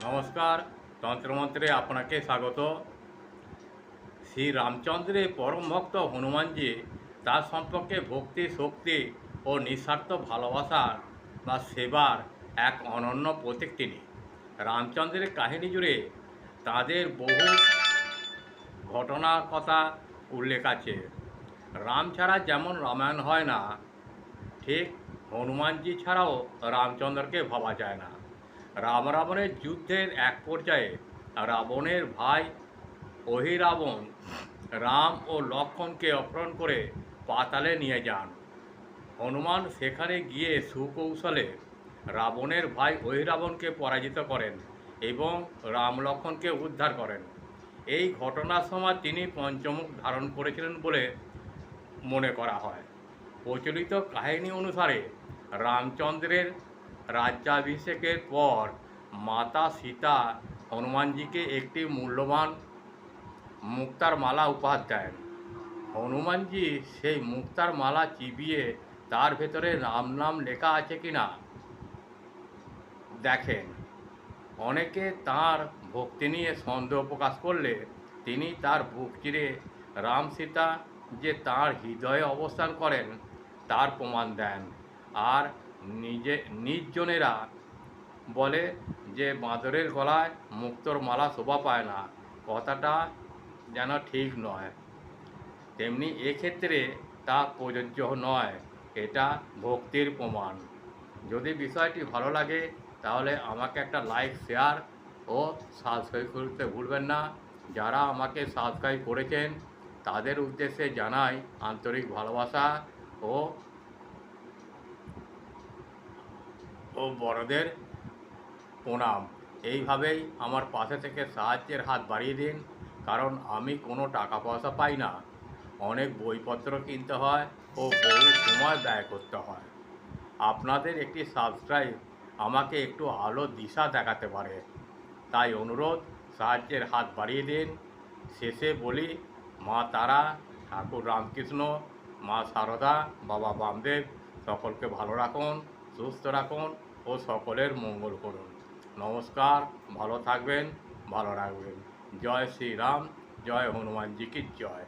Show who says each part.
Speaker 1: নমস্কার। তন্ত্রমন্ত্রে আপনাকে স্বাগত। শ্রী রামচন্দ্রের পরম ভক্ত হনুমানজি তার সম্পর্কে ভক্তি, শক্তি ও নিঃস্বার্থ ভালোবাসার বা সেবার এক অনন্য প্রতীক তিনি। রামচন্দ্রের কাহিনী জুড়ে তাদের বহু ঘটনার কথা উল্লেখ আছে। রাম ছাড়া যেমন রামায়ণ হয় না, ঠিক হনুমানজি ছাড়াও রামচন্দ্রকে ভাবা যায় না। রাম রাবণের যুদ্ধের এক পর্যায়ে রাবণের ভাই অহিরাবণ রাম ও লক্ষ্মণকে অপহরণ করে পাতালে নিয়ে যান। হনুমান সেখানে গিয়ে সুকৌশলে রাবণের ভাই অহিরাবণকে পরাজিত করেন এবং রাম লক্ষ্মণকে উদ্ধার করেন। এই ঘটনার সময় তিনি পঞ্চমুখ ধারণ করেছিলেন বলে মনে করা হয়। প্রচলিত কাহিনী অনুসারে রামচন্দ্রের রাজ্যাভিষেকের পর মাতা সীতা হনুমানজিকে একটি মূল্যবান মুক্তার মালা উপহার দেন। হনুমানজি সেই মুক্তার মালা চিবিয়ে তার ভেতরে রাম নাম লেখা আছে কিনা দেখেন। অনেকে তাঁর ভক্তি নিয়ে সন্দেহ প্রকাশ করলে তিনি তার বুক চিরে রাম সীতা যে তাঁর হৃদয়ে অবস্থান করেন তার প্রমাণ দেন। আর নিজজনেরা বলে যে বাঁদরের গলায় মুক্তোর মালা শোভা পায় না, কথাটা যেন ঠিক নয়। তেমনি এক্ষেত্রে তা প্রযোজ্য নয়, এটা ভক্তির প্রমাণ। যদি বিষয়টি ভালো লাগে তাহলে আমাকে একটা লাইক, শেয়ার ও সাবস্ক্রাইব করতে ভুলবেন না। যারা আমাকে সাবস্ক্রাইব করেছেন তাদের উদ্দেশ্যে জানাই আন্তরিক ভালোবাসা ও ও বড়দের প্রণাম। এইভাবেই আমার পাশে থেকে সাহায্যের হাত বাড়িয়ে দিন, কারণ আমি কোনো টাকা পয়সা পাই না। অনেক বইপত্র কিনতে হয় ও বহু সময় ব্যয় করতে হয়। আপনাদের একটি সাবস্ক্রাইব আমাকে একটু আলো দিশা দেখাতে পারে, তাই অনুরোধ সাহায্যের হাত বাড়িয়ে দিন। শেষে বলি, মা তারা, ঠাকুর রামকৃষ্ণ, মা সারদা, বাবা বামদেব সকলকে ভালো রাখুন, সুস্থ রাখুন ও সকলের মঙ্গল করুন। নমস্কার, ভালো থাকবেন, ভালো রাখবেন। জয় শ্রীরাম, জয় হনুমানজি কি জয়।